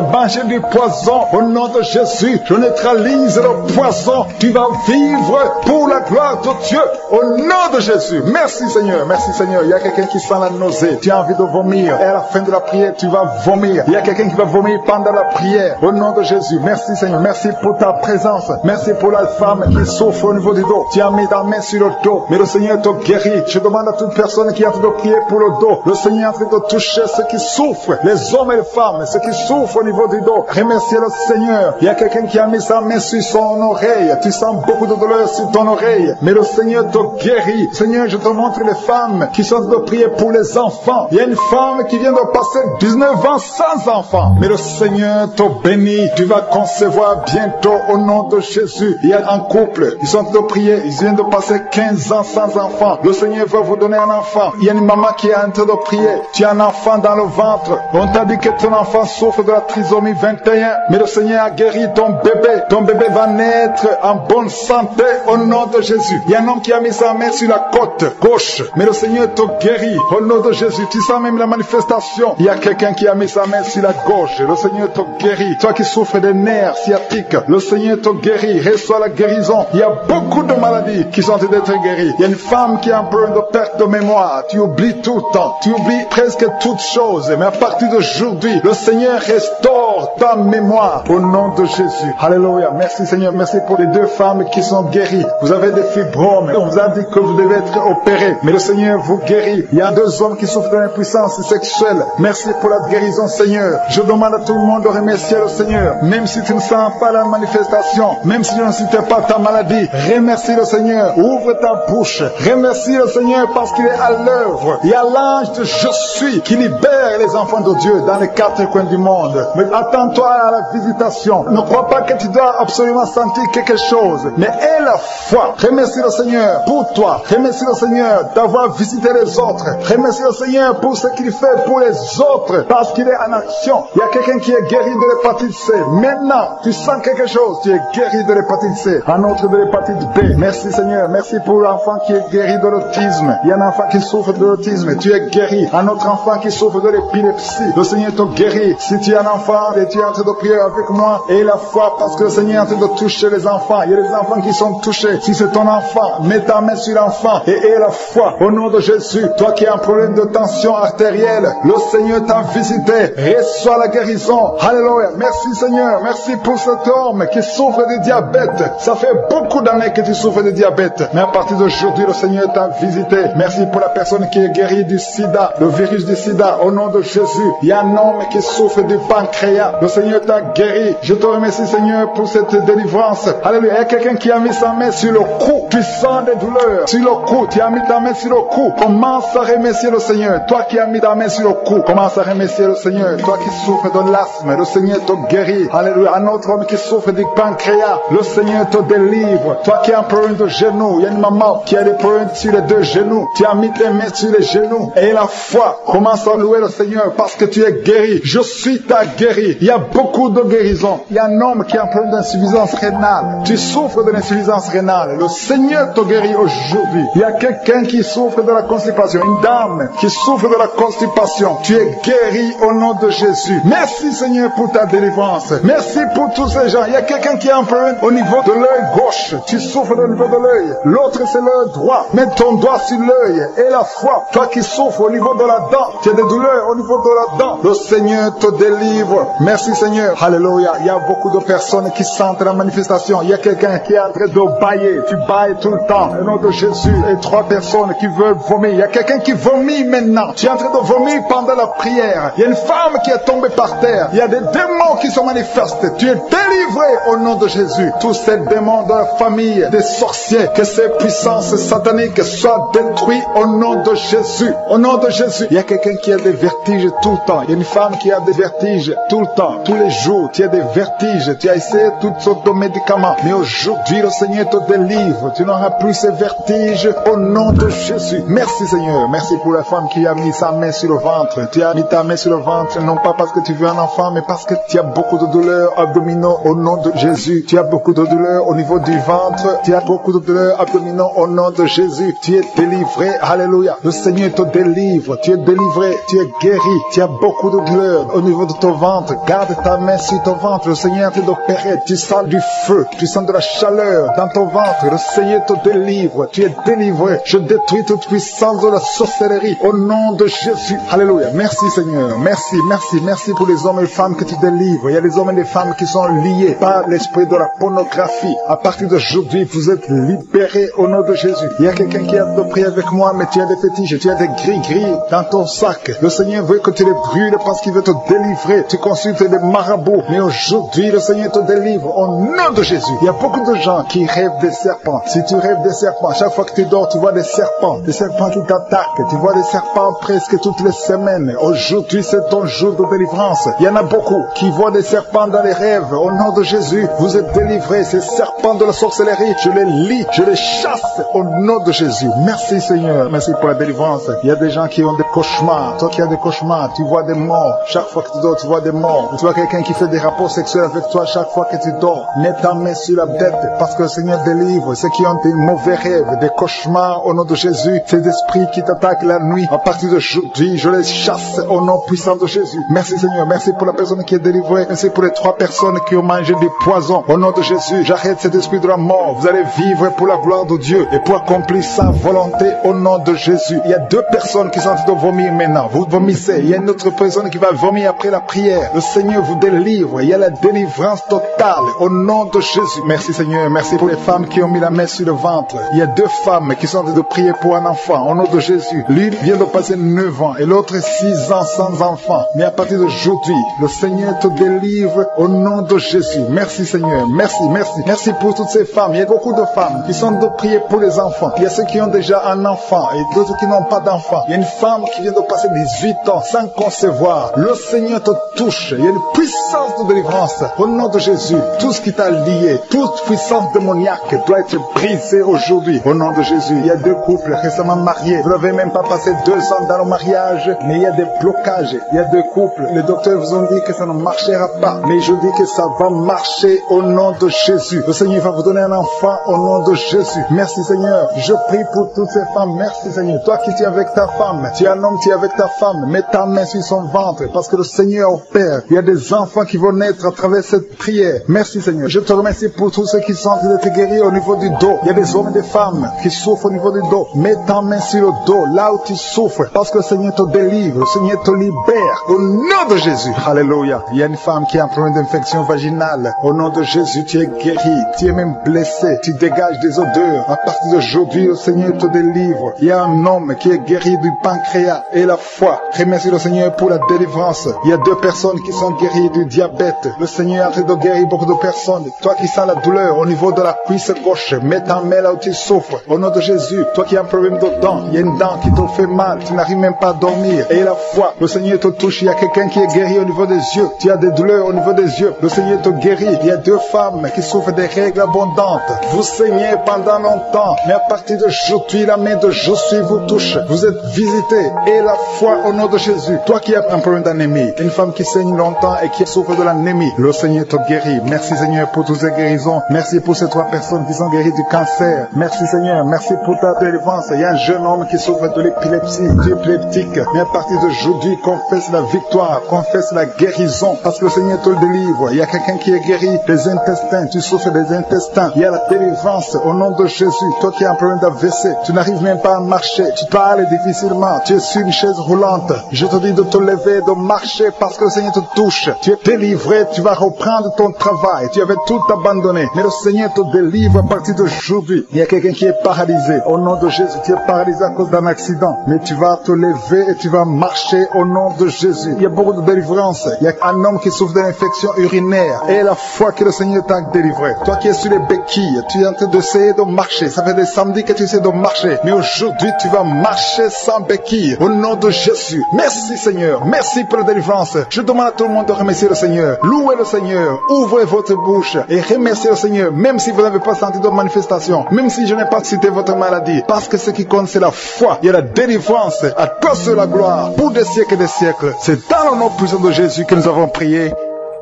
mangé du poison. Au nom de Jésus, je neutralise le poison. Tu vas vivre pour la gloire de Dieu. Au nom de Jésus. Merci Seigneur. Merci Seigneur. Il y a quelqu'un qui sent la nausée. Tu as envie de vomir. Et à la fin de la prière, tu vas vomir. Il y a quelqu'un qui va vomir pendant la prière. Au nom de Jésus. Merci Seigneur. Merci pour ta présence. Merci pour la femme qui souffre au niveau du dos. Tu as mis ta main sur le dos. Mais le Seigneur te guérit. Je demande à toute personne qui est en train de prier pour le dos. Le Seigneur est en train de toucher ceux qui souffrent. Les hommes et les femmes. Ceux qui souffrent au niveau du dos. Remerciez le Seigneur. Il y a quelqu'un qui a mis sa main sur son oreille. Tu sens beaucoup de douleur sur ton oreille. Mais le Seigneur te guérit. Seigneur, je te montre les femmes qui sont en train de prier pour les enfants. Il y a une femme qui vient de passer 19 ans sans enfant. Mais le Seigneur te bénit. Tu vas concevoir bientôt au nom de Jésus. Il y a un couple. Ils sont en train de prier. Ils viennent de passer 15 ans sans enfant. Le Seigneur va vous donner un enfant. Il y a une maman qui est en train de prier. Tu as un enfant dans le ventre. On t'a dit que ton enfant souffre de la trisomie 21. Mais le Seigneur a guéri ton bébé. Ton bébé va naître en bonne santé au nom de Jésus. Il y a un homme qui a mis sa main sur la côte gauche. Mais le Seigneur te guérit au nom de Jésus. Tu sens même la manifestation. Il y a quelqu'un qui a mis sa main sur la gauche. Le Seigneur te guérit. Toi qui souffres des nerfs sciatiques, le Seigneur te guérit. Reçois la guérison. Il y a beaucoup de maladies qui sont en train d'être guéries. Il y a une femme qui a un problème de perte de mémoire. Tu oublies tout le temps. Tu oublies presque toutes choses. Mais à partir d'aujourd'hui, le Seigneur restaure ta mémoire au nom de Jésus. Alléluia. Merci Seigneur. Merci pour les 2 femmes qui sont guéries. Vous avez des fibromes. On vous a dit que vous devez être opérés. Mais le Seigneur vous guérit. Il y a 2 hommes qui souffrent de l'impuissance sexuelle. Merci pour la guérison Seigneur. Je demande à tout le monde de remercier le Seigneur. Même si tu ne sens pas la manifestation, même si tu ne sentais pas ta maladie, remercie le Seigneur. Ouvre ta bouche. Remercie le Seigneur parce qu'il est à l'œuvre. Il y a l'ange de Je suis qui libère les enfants de Dieu dans les 4 coins du monde. Mais attends-toi à la visitation. Ne crois pas que tu dois absolument sentir quelque chose. Mais aie la foi. Remercie le Seigneur pour toi. Remercie le Seigneur d'avoir visité les autres. Remercie le Seigneur pour ce qu'il fait pour les autres parce qu'il est en action. Il y a quelqu'un qui est guéri de l'hépatite C. Maintenant, tu sens sens quelque chose, tu es guéri de l'hépatite C, un autre de l'hépatite B. Merci Seigneur, merci pour l'enfant qui est guéri de l'autisme. Il y a un enfant qui souffre de l'autisme, tu es guéri. Un autre enfant qui souffre de l'épilepsie, le Seigneur te guérit. Si tu es un enfant et tu es en train de prier avec moi, et la foi, parce que le Seigneur est en train de toucher les enfants. Il y a des enfants qui sont touchés. Si c'est ton enfant, mets ta main sur l'enfant et aie la foi au nom de Jésus. Toi qui as un problème de tension artérielle, le Seigneur t'a visité. Reçois la guérison. Alléluia. Merci Seigneur. Merci pour cet homme qui souffre de diabète. Ça fait beaucoup d'années que tu souffres de diabète. Mais à partir d'aujourd'hui, le Seigneur t'a visité. Merci pour la personne qui est guérie du sida, le virus du sida, au nom de Jésus. Il y a un homme qui souffre du pancréas. Le Seigneur t'a guéri. Je te remercie Seigneur pour cette délivrance. Alléluia. Il y a quelqu'un qui a mis sa main sur le cou. Tu sens des douleurs. Sur le cou. Tu as mis ta main sur le cou. Commence à remercier le Seigneur. Toi qui as mis ta main sur le cou. Commence à remercier le Seigneur. Toi qui souffres de l'asthme. Le Seigneur te guérit. Alléluia. Un autre homme qui souffre du pancréas. Le Seigneur te délivre. Toi qui as un problème de genou. Il y a une maman qui a des problèmes sur les deux genoux. Tu as mis tes mains sur les genoux. Et la foi. Commence à louer le Seigneur parce que tu es guéri. Je suis ta guéri. Il y a beaucoup de guérisons. Il y a un homme qui a un problème d'insuffisance rénale. Tu souffres de l'insuffisance rénale. Le Seigneur te guérit aujourd'hui. Il y a quelqu'un qui souffre de la constipation. Une dame qui souffre de la constipation. Tu es guéri au nom de Jésus. Merci Seigneur pour ta délivrance. Merci pour tous ces gens. Il y a quelqu'un qui a un problème au niveau de l'œil gauche. Tu souffres au niveau de l'œil. L'autre c'est l'œil droit. Mets ton doigt sur l'œil et la foi. Toi qui souffres au niveau de la dent. Tu as des douleurs au niveau de la dent. Le Seigneur te délivre. Merci Seigneur. Alléluia. Il y a beaucoup de personnes qui sentent la manifestation. Il y a quelqu'un qui est en train de bailler. Tu bailles tout le temps. Au nom de Jésus. Et 3 personnes qui veulent vomir. Il y a quelqu'un qui vomit maintenant. Tu es en train de vomir pendant la prière. Il y a une femme qui est tombée par terre. Il y a des démons qui se manifestent. Tu es délivré au nom de Jésus. Tous ces démons de la famille, des sorciers, que ces puissances sataniques soient détruites au nom de Jésus. Au nom de Jésus. Il y a quelqu'un qui a des vertiges tout le temps. Il y a une femme qui a des vertiges tout le temps. Tous les jours, tu as des vertiges. Tu as essayé toutes sortes de médicaments. Mais aujourd'hui, le Seigneur te délivre. Tu n'auras plus ces vertiges au nom de Jésus. Merci Seigneur. Merci pour la femme qui a mis sa main sur le ventre. Tu as mis ta main sur le ventre, non pas parce que tu veux un enfant, mais parce que tu as beaucoup de douleurs abdominaux au nom de Jésus. Tu as beaucoup de douleurs au niveau du ventre. Tu as beaucoup de douleurs abdominaux au nom de Jésus. Tu es délivré. Alléluia. Le Seigneur te délivre. Tu es délivré. Tu es guéri. Tu as beaucoup de douleurs au niveau de ton ventre. Garde ta main sur ton ventre. Le Seigneur te opéré. Tu sens du feu. Tu sens de la chaleur dans ton ventre. Le Seigneur te délivre. Tu es délivré. Je détruis toute puissance de la sorcellerie au nom de Jésus. Alléluia. Merci Seigneur. Merci, merci, merci pour les hommes et les femmes que tu délivres. Il y a des hommes et des femmes qui sont liés par l'esprit de la pornographie. À partir d'aujourd'hui, vous êtes libérés au nom de Jésus. Il y a quelqu'un qui a de prier avec moi, mais tu as des fétiches, tu as des gris-gris dans ton sac. Le Seigneur veut que tu les brûles parce qu'il veut te délivrer. Tu consultes des marabouts, mais aujourd'hui, le Seigneur te délivre au nom de Jésus. Il y a beaucoup de gens qui rêvent des serpents. Si tu rêves des serpents, chaque fois que tu dors, tu vois des serpents qui t'attaquent. Tu vois des serpents presque toutes les semaines. Aujourd'hui, c'est ton jour de délivrance. Il y en a beaucoup qui voient des serpents dans les rêves. Au nom de Jésus, vous êtes délivrés. Ces serpents de la sorcellerie, je les lis, je les chasse au nom de Jésus. Merci Seigneur. Merci pour la délivrance. Il y a des gens qui ont des cauchemars. Toi qui as des cauchemars, tu vois des morts. Chaque fois que tu dors, tu vois des morts. Tu vois quelqu'un qui fait des rapports sexuels avec toi chaque fois que tu dors. Mets ta main sur la tête parce que le Seigneur délivre ceux qui ont des mauvais rêves, des cauchemars au nom de Jésus. Ces esprits qui t'attaquent la nuit, à partir d'aujourd'hui, je les chasse au nom puissant de Jésus. Merci Seigneur. Merci pour la personne qui est délivrée. Merci pour les 3 personnes qui ont mangé du poison. Au nom de Jésus, j'arrête cet esprit de la mort. Vous allez vivre pour la gloire de Dieu et pour accomplir sa volonté au nom de Jésus. Il y a 2 personnes qui sont en train de vomir maintenant. Vous vomissez. Il y a une autre personne qui va vomir après la prière. Le Seigneur vous délivre. Il y a la délivrance totale au nom de Jésus. Merci Seigneur. Merci pour les femmes qui ont mis la main sur le ventre. Il y a 2 femmes qui sont en train de prier pour un enfant au nom de Jésus. L'une vient de passer 9 ans et l'autre 6 ans sans enfant. Mais à partir d'aujourd'hui, le Seigneur te délivre au nom de Jésus. Merci Seigneur. Merci, merci. Merci pour toutes ces femmes. Il y a beaucoup de femmes qui sont de prier pour les enfants. Il y a ceux qui ont déjà un enfant et d'autres qui n'ont pas d'enfant. Il y a une femme qui vient de passer 18 ans sans concevoir. Le Seigneur te touche. Il y a une puissance de délivrance au nom de Jésus. Tout ce qui t'a lié, toute puissance démoniaque doit être brisée aujourd'hui au nom de Jésus. Il y a 2 couples récemment mariés. Vous n'avez même pas passé 2 ans dans le mariage, mais il y a des blocages. Il y a 2 couples. Les docteurs vous ont dit que ça ne marchera pas, mais je dis que ça va va marcher au nom de Jésus. Le Seigneur va vous donner un enfant au nom de Jésus. Merci Seigneur. Je prie pour toutes ces femmes. Merci Seigneur. Toi qui es avec ta femme, tu es un homme, tu es avec ta femme. Mets ta main sur son ventre parce que le Seigneur opère. Il y a des enfants qui vont naître à travers cette prière. Merci Seigneur. Je te remercie pour tous ceux qui sont en train d'être guéris au niveau du dos. Il y a des hommes et des femmes qui souffrent au niveau du dos. Mets ta main sur le dos, là où tu souffres, parce que le Seigneur te délivre, le Seigneur te libère. Au nom de Jésus. Alléluia. Il y a une femme qui a un problème d'infection vaginale. Au nom de Jésus, tu es guéri. Tu es même blessé. Tu dégages des odeurs. À partir d'aujourd'hui, le Seigneur te délivre. Il y a un homme qui est guéri du pancréas et la foi. Remercie le Seigneur pour la délivrance. Il y a 2 personnes qui sont guéries du diabète. Le Seigneur est en train de guérir beaucoup de personnes. Toi qui sens la douleur au niveau de la cuisse gauche, mets ta main là où tu souffres. Au nom de Jésus, toi qui as un problème de dents, il y a une dent qui te fait mal, tu n'arrives même pas à dormir. Et la foi, le Seigneur te touche. Il y a quelqu'un qui est guéri au niveau des yeux. Tu as des douleurs au niveau des yeux. Le Seigneur te guérit. Il y a 2 femmes qui souffrent des règles abondantes. Vous saignez pendant longtemps, mais à partir d'aujourd'hui, la main de Jésus vous touche. Vous êtes visités. Et la foi au nom de Jésus. Toi qui as un problème d'anémie, une femme qui saigne longtemps et qui souffre de l'anémie, le Seigneur te guérit. Merci Seigneur pour toutes ces guérisons. Merci pour ces 3 personnes qui sont guéries du cancer. Merci Seigneur. Merci pour ta délivrance. Il y a un jeune homme qui souffre de l'épilepsie. Tu es épileptique. Mais à partir d'aujourd'hui, confesse la victoire. Confesse la guérison. Parce que le Seigneur te délivre. Il y a quelqu'un qui est guéri des intestins. Tu souffres des intestins. Il y a la délivrance au nom de Jésus. Toi qui as un problème d'AVC, tu n'arrives même pas à marcher. Tu parles difficilement. Tu es sur une chaise roulante. Je te dis de te lever, de marcher parce que le Seigneur te touche. Tu es délivré. Tu vas reprendre ton travail. Tu avais tout abandonné. Mais le Seigneur te délivre à partir d'aujourd'hui. Il y a quelqu'un qui est paralysé. Au nom de Jésus, tu es paralysé à cause d'un accident. Mais tu vas te lever et tu vas marcher au nom de Jésus. Il y a beaucoup de délivrance. Il y a un homme qui souffre d'une infection urinaire. Et la foi que le Seigneur t'a délivré. Toi qui es sur les béquilles, tu es en train d'essayer de marcher. Ça fait des samedis que tu essaies de marcher. Mais aujourd'hui, tu vas marcher sans béquilles. Au nom de Jésus. Merci Seigneur. Merci pour la délivrance. Je demande à tout le monde de remercier le Seigneur. Louez le Seigneur. Ouvrez votre bouche et remerciez le Seigneur. Même si vous n'avez pas senti de manifestation. Même si je n'ai pas cité votre maladie. Parce que ce qui compte, c'est la foi. Il y a la délivrance. À toi seul la gloire. Pour des siècles et des siècles. C'est dans le nom puissant de Jésus que nous avons prié.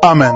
Amen.